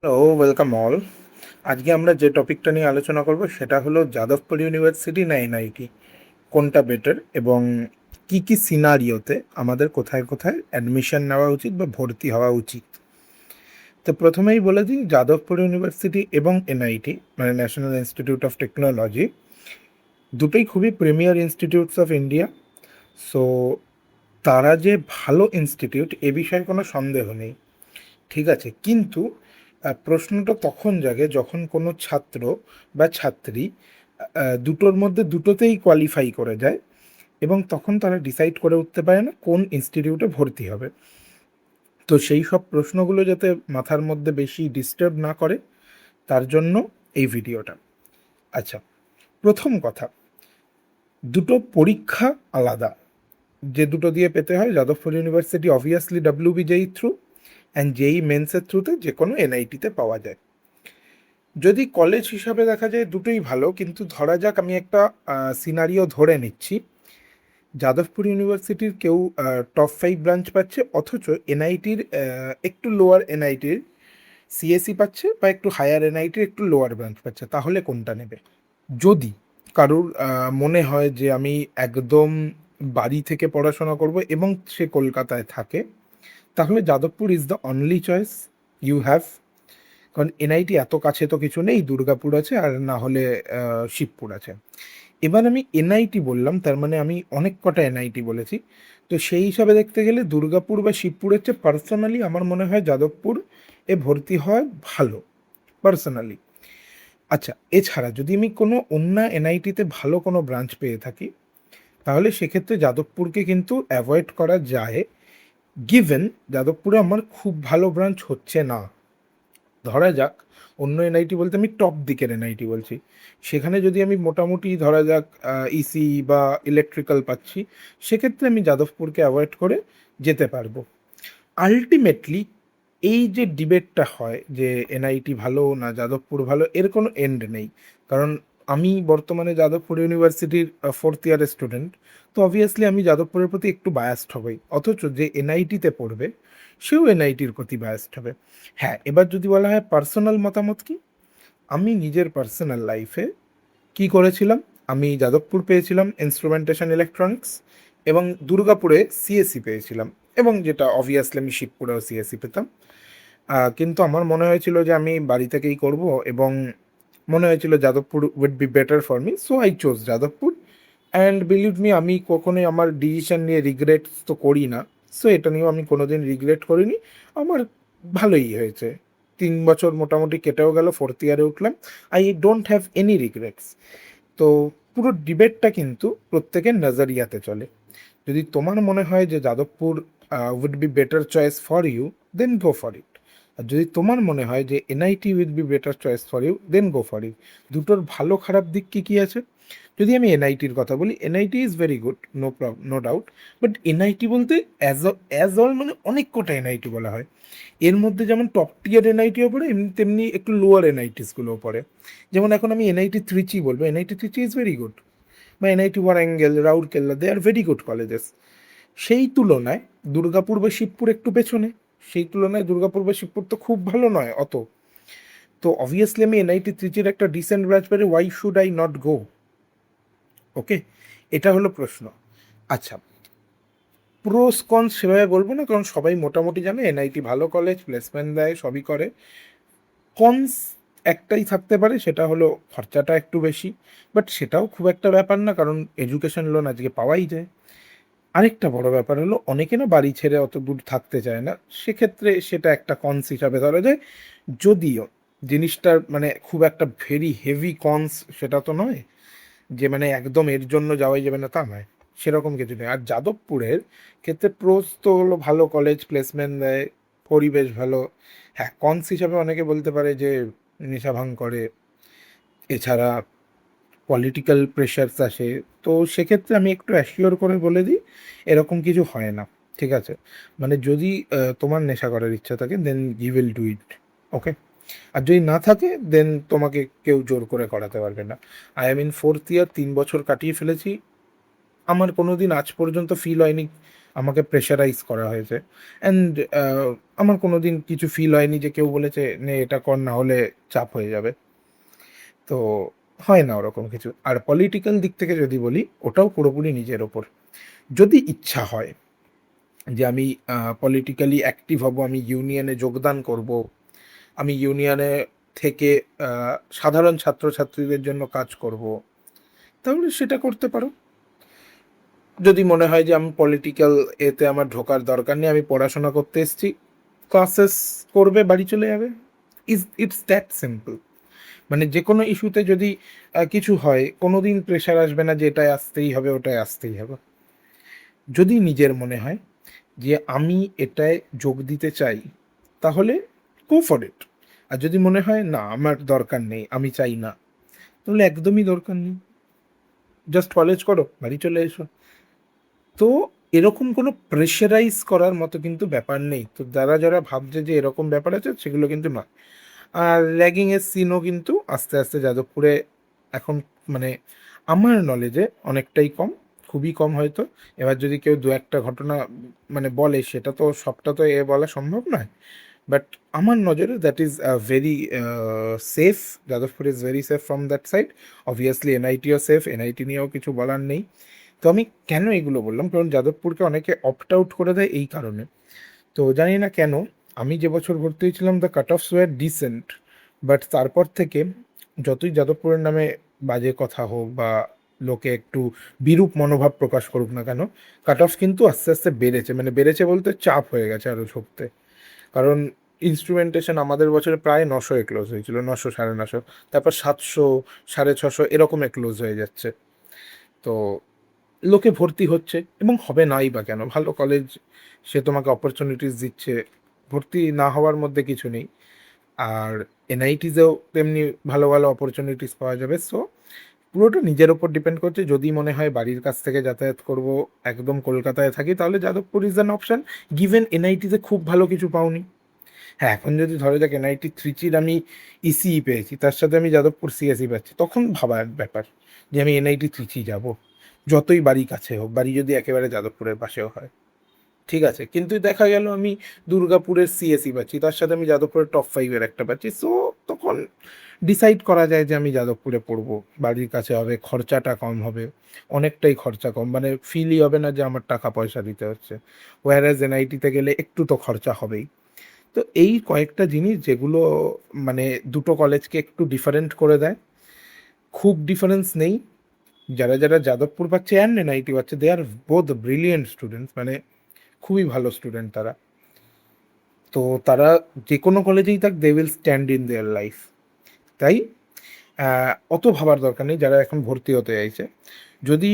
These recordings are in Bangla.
Hello, welcome all. আজকে আমরা যে টপিকটা নিয়ে আলোচনা করব সেটা হলো যাদবপুর ইউনিভার্সিটি না এনআইটি, কোনটা বেটার এবং কি কি সিনারিওতে আমাদের কোথায় কোথায় অ্যাডমিশন নেওয়া উচিত বা ভর্তি হওয়া উচিত। তো প্রথমেই বলে দিই, যাদবপুর ইউনিভার্সিটি এবং এনআইটি মানে ন্যাশনাল ইনস্টিটিউট অফ টেকনোলজি দুটোই খুবই premier institutes of India. So তারা যে ভালো ইনস্টিটিউট এ বিষয়ে কোনো সন্দেহ নেই, ঠিক আছে। কিন্তু প্রশ্নটা তখন জাগে যখন কোনো ছাত্র বা ছাত্রী দুটোর মধ্যে দুটোতেই কোয়ালিফাই করে যায় এবং তখন তারা ডিসাইড করে উঠতে পারে না কোন ইনস্টিটিউটে ভর্তি হবে। তো সেই সব প্রশ্নগুলো যাতে মাথার মধ্যে বেশি ডিস্টার্ব না করে তার জন্য এই ভিডিওটা। আচ্ছা, প্রথম কথা, দুটো পরীক্ষা আলাদা। যে দুটো দিয়ে পেতে হয়, Jadavpur university obviously WBJEE through, and JEE মেন্সের থ্রুতে যে কোনো এনআইটিতে পাওয়া যায়। যদি কলেজ হিসাবে দেখা যায় দুটোই ভালো, কিন্তু ধরা যাক আমি একটা সিনারিও ধরে নিচ্ছি, যাদবপুর ইউনিভার্সিটির কেউ টপ 5 ব্রাঞ্চ পাচ্ছে, অথচ এনআইটির একটু লোয়ার এনআইটির সিএসসি পাচ্ছে, বা একটু হায়ার এনআইটির একটু লোয়ার ব্রাঞ্চ পাচ্ছে, তাহলে কোনটা নেবে? যদি কারুর মনে হয় যে আমি একদম বাড়ি থেকে পড়াশোনা করব এবং সে কলকাতায় থাকে, তাহলে Jadavpur is the only choice you have. কারণ এনআইটি এত কাছে তো কিছু নেই, দুর্গাপুর আছে আর না হলে শিবপুর আছে। এবার আমি এনআইটি বললাম, তার মানে আমি অনেক কটা এনআইটি বলেছি। তো সেই হিসাবে দেখতে গেলে দুর্গাপুর বা শিবপুরের চেয়ে পার্সোনালি আমার মনে হয় যাদবপুর এ ভর্তি হয় ভালো, পার্সোনালি। আচ্ছা, এছাড়া যদি আমি কোনো অন্য এনআইটিতে ভালো কোনো ব্রাঞ্চ পেয়ে থাকি, তাহলে সেক্ষেত্রে যাদবপুরকে কিন্তু অ্যাভয়েড করা যায়, গিভেন যাদবপুরে আমার খুব ভালো ব্রাঞ্চ হচ্ছে না। ধরা যাক অন্য এনআইটি বলতে আমি টপ দিকের এনআইটি বলছি, সেখানে যদি আমি মোটামুটি ধরা যাক ইসি বা ইলেকট্রিক্যাল পাচ্ছি, সেক্ষেত্রে আমি যাদবপুরকে অ্যাভয়েড করে যেতে পারবো। আলটিমেটলি এই যে ডিবেটটা হয় যে এনআইটি ভালো না যাদবপুর ভালো, এর কোনো এন্ড নেই। কারণ আমি বর্তমানে যাদবপুর ইউনিভার্সিটির 4th ইয়ারের স্টুডেন্ট। তো অবভিয়াসলি আমি যাদবপুরের প্রতি একটু বায়াসড হবই, অথচ যে এনআইটিতে পড়বে সেও এনআইটির প্রতি বায়াসড হবে। হ্যাঁ, এবার যদি বলা হয় পার্সোনাল মতামত কি, আমি নিজের পার্সোনাল লাইফে কি করেছিলাম, আমি যাদবপুর পেয়েছিলাম ইনস্ট্রুমেন্টেশন ইলেকট্রনিক্স, এবং দুর্গাপুরে সিএসসি পেয়েছিলাম, এবং যেটা অবভিয়াসলি আমি শিবপুরেও সিএসসি পেতাম। কিন্তু আমার মনে হয়েছিল যে আমি বাড়ি থেকেই করব, এবং মনে হয়েছিল Jadavpur would be better for me, so I chose Jadavpur. And believe me, আমি কখনোই আমার ডিসিশন নিয়ে রিগ্রেট তো করি না। সো এটা নিয়েও আমি কোনোদিন রিগ্রেট করিনি। আমার ভালোই হয়েছে, 3 বছর মোটামুটি কেটেও গেল, 4th ইয়ারে উঠলাম। I don't have any regrets. তো পুরো ডিবেটটা কিন্তু প্রত্যেকের নজরিয়াতে চলে। যদি তোমার মনে হয় যে Jadavpur would be better choice for you, then go for it. আর যদি তোমার মনে হয় যে NIT would be better choice for you, then go for it. দুটোর ভালো খারাপ দিক কী কী আছে? যদি আমি এনআইটির কথা বলি, NIT is very good, no doubt. But NIT বলতে অ্যাজ অল মানে অনেক কটা এনআইটি বলা হয়। এর মধ্যে যেমন টপ টিয়ার এনআইটিও পড়ে, এমনি তেমনি একটু লোয়ার এনআইটিসগুলোও পড়ে। যেমন এখন আমি এনআইটি ত্রিচি বলবো, NIT Trichy is very good, বা NIT Warangal, Rourkela, they are very good colleges. সেই তুলনায় দুর্গাপুর বা শিবপুর একটু পেছনে, সেই তুলনায় দুর্গাপুর বা শিবপুর তো খুব ভালো নয় অত। তো অবভিয়াসলি আমি এনআইটি ত্রিচির একটা ডিসেন্ট ব্রাঞ্চ পেলে why should I not go? Okay, এটা হলো প্রশ্ন। আচ্ছা, প্রোস কনস সেভাবে বলবো না, কারণ সবাই মোটামুটি জানে এনআইটি ভালো কলেজ, প্লেসমেন্ট দেয়, সবই করে। কনস একটাই থাকতে পারে, সেটা হলো খরচাটা একটু বেশি, বাট সেটাও খুব একটা ব্যাপার না, কারণ এডুকেশন লোন আজকে পাওয়াই যায়। আরেকটা বড় ব্যাপার হলো অনেকে না বাড়ি ছেড়ে অত দূর থাকতে চায় না, সেক্ষেত্রে সেটা একটা কনস হিসাবে ধরা যায়। যদিও জিনিসটার মানে খুব একটা ভেরি হেভি কনস সেটা তো নয়, যে মানে একদম এর জন্য যাওয়াই যাবে না তা নয়, সেরকম কিছু নেই। আর যাদবপুরের ক্ষেত্রে প্রোস তো হলো ভালো কলেজ, প্লেসমেন্ট দেয়, পরিবেশ ভালো। হ্যাঁ, কনস হিসাবে অনেকে বলতে পারে যে নেশা ভাঙ করে, এছাড়া পলিটিক্যাল প্রেশারস আসে। তো সেক্ষেত্রে আমি একটু অ্যাসিওর করে বলে দিই, এরকম কিছু হয় না, ঠিক আছে। মানে যদি তোমার নেশা করার ইচ্ছা থাকে, then you will do it, okay. আর যদি না থাকে, দেন তোমাকে কেউ জোর করে করাতে পারবে না। আই এম ইন 4th ইয়ার, 3 বছর কাটিয়ে ফেলেছি, আমার কোনো দিন আজ পর্যন্ত ফিল হয়নি আমাকে প্রেশারাইজ করা হয়েছে। অ্যান্ড আমার কোনো দিন কিছু ফিল হয়নি যে কেউ বলেছে নে এটা কর, না হলে চাপ হয়ে যাবে। তো হয় না ওরকম কিছু। আর পলিটিক্যাল দিক থেকে যদি বলি, ওটাও পুরোপুরি নিজের ওপর। যদি ইচ্ছা হয় যে আমি পলিটিক্যালি অ্যাক্টিভ হব, আমি ইউনিয়নে যোগদান করব, আমি ইউনিয়নে থেকে সাধারণ ছাত্রছাত্রীদের জন্য কাজ করব, তাহলে সেটা করতে পারো। যদি মনে হয় যে আমি পলিটিক্যাল এতে আমার ঢোকার দরকার নেই, আমি পড়াশোনা করতে এসেছি, ক্লাসেস করবে, বাড়ি চলে যাবে। It's that simple. মানে যে কোনো ইস্যুতে যদি কিছু হয়, কোনো দিন প্রেশার আসবে না যে এটাই আসতেই হবে, ওটাই আসতেই হবে। যদি নিজের মনে হয় যে আমি এটায় যোগ দিতে চাই, তাহলে গো ফর ইট। আর যদি মনে হয় না আমার দরকার নেই, আমি চাই না, তাহলে একদমই দরকার নেই, জাস্ট কলেজ করো, বাড়ি চলে এসো। তো এরকম কোনো প্রেশারাইজ করার মতো কিন্তু ব্যাপার নেই। তো যারা যারা ভাবছে যে এরকম ব্যাপার আছে, সেগুলো কিন্তু নয়। আর র্যাগিংয়ের সিনও কিন্তু আস্তে আস্তে যাদবপুরে এখন, মানে আমার নলেজে অনেকটাই কম, খুবই কম হয়তো। এবার যদি কেউ দু একটা ঘটনা মানে বলে, সেটা তো সবটা তো বলা সম্ভব নয়। বাট আমার নজরে that is very safe. Jadavpur is very safe from that side. Obviously এনআইটিও সেফ, এনআইটি নিয়েও কিছু বলার নেই। তো আমি কেন এগুলো বললাম, কারণ যাদবপুরকে অনেকে অপ্ট আউট করে দেয় এই কারণে। তো জানি না কেন, আমি যে বছর ভর্তি হয়েছিলাম the cut offs were decent, but তারপর থেকে যতই যাদবপুরের নামে বাজে কথা হোক বা লোকে একটু বিরূপ মনোভাব প্রকাশ করুক না কেন, কাট অফ কিন্তু আস্তে আস্তে বেড়েছে। মানে বেড়েছে বলতে চাপ হয়ে গেছে আরও ঝুঁকতে। কারণ ইনস্ট্রুমেন্টেশন আমাদের বছরে প্রায় 900-এ ক্লোজ হয়েছিল, 900, 950, তারপর 700, 650 এরকমে ক্লোজ হয়ে যাচ্ছে। তো লোকে ভর্তি হচ্ছে, এবং হবে নাই বা কেন, ভালো কলেজ, সে তোমাকে অপরচুনিটিস দিচ্ছে, ভর্তি না হওয়ার মধ্যে কিছু নেই। আর এনআইটিসেও তেমনি ভালো ভালো অপরচুনিটিস পাওয়া যাবে। সো পুরোটা নিজের ওপর ডিপেন্ড করছে। যদি মনে হয় বাড়ির কাছ থেকে যাতায়াত করব, একদম কলকাতায় থাকি, তাহলে Jadavpur is an option. Given এনআইটিতে খুব ভালো কিছু পাওনি। হ্যাঁ, এখন যদি ধরো যাক এনআইটি ত্রিচির আমি ইসিই পেয়েছি, তার সাথে আমি যাদবপুর সিএসই পাচ্ছি, তখন ভাবার ব্যাপার যে আমি এনআইটি ত্রিচি যাব, যতই বাড়ি কাছে হোক, বাড়ি যদি একেবারে যাদবপুরের পাশেও হয়, ঠিক আছে। কিন্তু দেখা গেল আমি দুর্গাপুরের সিএসই পাচ্ছি, তার সাথে আমি যাদবপুরের টপ 5-এর একটা পাচ্ছি। সো তখন ডিসাইড করা যায় যে আমি যাদবপুরে পড়বো, বাড়ির কাছে হবে, খরচাটা কম হবে, অনেকটাই খরচা কম, মানে ফিলই হবে না যে আমার টাকা পয়সা দিতে হচ্ছে। ওয়ারাজ এনআইটিতে গেলে একটু তো খরচা হবেই। তো এই কয়েকটা জিনিস যেগুলো মানে দুটো কলেজকে একটু ডিফারেন্ট করে দেয়। খুব ডিফারেন্স নেই। যারা যারা যাদবপুর পাচ্ছে অ্যান্ড এনআইটি পাচ্ছে, দে আর বোথ ব্রিলিয়েন্ট স্টুডেন্টস, মানে খুবই ভালো স্টুডেন্ট তারা। তো তারা যে কোনো কলেজেই থাক, they will stand in their life. তাই অত ভাবার দরকার নেই যারা এখন ভর্তি হতে চাইছে। যদি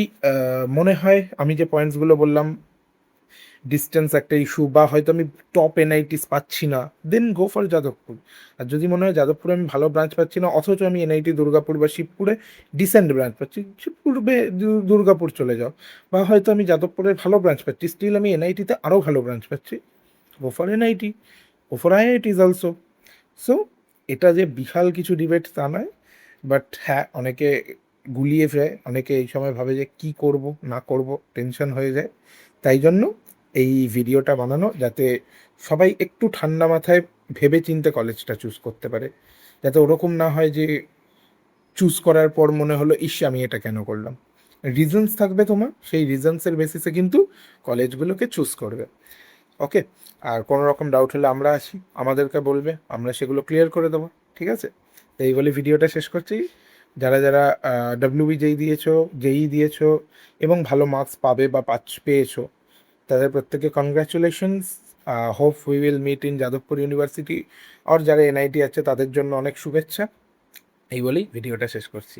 মনে হয় আমি যে পয়েন্টসগুলো বললাম, ডিস্টেন্স একটা ইস্যু, বা হয়তো আমি টপ এনআইটিস পাচ্ছি না, দেন গো ফর যাদবপুর। আর যদি মনে হয় যাদবপুরে আমি ভালো ব্রাঞ্চ পাচ্ছি না, অথচ আমি এনআইটি দুর্গাপুর বা শিবপুরে ডিসেন্ট ব্রাঞ্চ পাচ্ছি, শিবপুরে দুর্গাপুর চলে যাও। বা হয়তো আমি যাদবপুরে ভালো ব্রাঞ্চ পাচ্ছি, স্টিল আমি এনআইটিতে আরও ভালো ব্রাঞ্চ পাচ্ছি, go for NIT, go for IITs also. So এটা যে বিশাল কিছু ডিবেট তা নয়। বাট হ্যাঁ, অনেকে গুলিয়ে ফেলে, অনেকে এই সময় ভাবে যে কি করব না করব, টেনশন হয়ে যায়। তাই জন্য এই ভিডিওটা বানানো, যাতে সবাই একটু ঠান্ডা মাথায় ভেবে চিন্তে কলেজটা চুজ করতে পারে। যাতে ওরকম না হয় যে চুজ করার পর মনে হলো ইস আমি এটা কেন করলাম। রিজনস থাকবে তোমার, সেই রিজনসের বেসিসে কিন্তু কলেজগুলোকে চুজ করবে। ওকে। আর কোনো রকম ডাউট হলে আমরা আছি, আমাদেরকে বলবে, আমরা সেগুলো ক্লিয়ার করে দেবো। ঠিক আছে। তো এই বলে ভিডিওটা শেষ করছি। যারা যারা ডাব্লিউবি জেই দিয়েছো এবং ভালো মার্কস পাবে বা পেয়েছো, তাদের প্রত্যেকে congratulations. Hope we will meet in Jadavpur university. আর যারা এনআইটি আছে তাদের জন্য অনেক শুভেচ্ছা। এই বলেই ভিডিওটা শেষ করছি।